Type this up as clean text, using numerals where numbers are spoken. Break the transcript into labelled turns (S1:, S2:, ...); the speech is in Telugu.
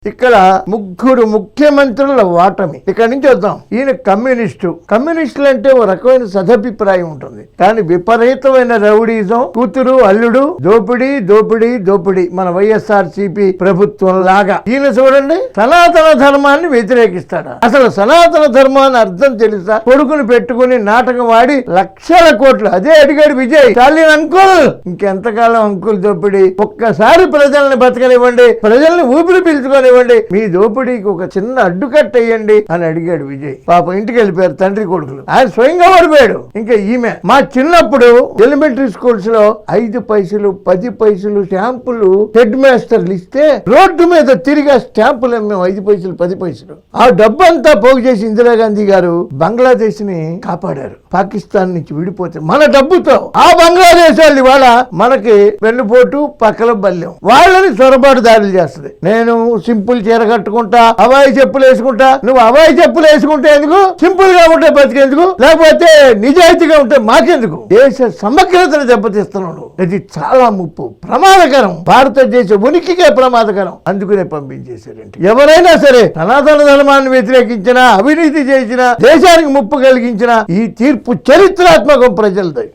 S1: ఇక్కడ ముగ్గురు ముఖ్యమంత్రుల వాటమి. ఇక్కడ నుంచి వద్దాం. ఈయన కమ్యూనిస్టులు అంటే ఓ రకమైన సదభిప్రాయం ఉంటుంది, కానీ విపరీతమైన రౌడీజం, కూతురు అల్లుడు, దోపిడీ దోపిడీ దోపిడీ, మన వైఎస్ఆర్సీపీ ప్రభుత్వం లాగా. ఈయన చూడండి, సనాతన ధర్మాన్ని వ్యతిరేకిస్తాడు. అసలు సనాతన ధర్మాన్ని అర్థం తెలుసా? కొడుకుని పెట్టుకుని నాటకం ఆడి లక్షల కోట్లు, అదే అడిగాడు విజయ్ స్టాలిన్ అంకుల్. ఇంకెంతకాలం అంకుల్ దోపిడీ? ఒక్కసారి ప్రజల్ని బతకనివ్వండి, ప్రజల్ని ఊపిరి పీల్చుకొని మీ దోపిడీకి ఒక చిన్న అడ్డుకట్ట వేయండి అని అడిగాడు విజయ్. పాప ఇంటికి వెళ్ళిపోయారు తండ్రి కొడుకులు. ఆయన స్వయంగా ఓడిపోయాడు. ఇంకా ఈమె మా చిన్నప్పుడు ఎలిమెంటరీ స్కూల్స్ లో 5 పైసలు 10 పైసలు స్టాంపులు హెడ్ మాస్టర్లు ఇస్తే రోడ్డు మీద తిరిగి స్టాంపులు అమ్మాం 5 పైసలు 10 పైసలు. ఆ డబ్బు అంతా పోగు చేసి ఇందిరాగాంధీ గారు బంగ్లాదేశ్ ని కాపాడారు. పాకిస్తాన్ నుంచి విడిపోతే మన డబ్బుతో ఆ బంగ్లాదేశ్ వాళ్ళు ఇవాళ మనకి వెన్నుపోటు పక్కల బల్యం, వాళ్ళని చొరబాటు దాడులు చేస్తుంది. నేను సింపుల్ చీర కట్టుకుంటా, హవాయి చెప్పులు వేసుకుంటా. నువ్వు హవాయి చెప్పులు వేసుకుంటే ఎందుకు? సింపుల్ గా ఉంటే బతికేందుకు? లేకపోతే నిజాయితీగా ఉంటే మాకెందుకు? దేశ సమగ్రతను దెబ్బతీస్తున్నాడు. ఇది చాలా ముప్పు, ప్రమాదకరం, భారతదేశ ఉనికికే ప్రమాదకరం. అందుకునే పంపించేశారంటే ఎవరైనా సరే సనాతన ధర్మాన్ని వ్యతిరేకించినా, అవినీతి చేసినా, దేశానికి ముప్పు కలిగించినా ఈ తీర్పు చరిత్రాత్మకం ప్రజలది.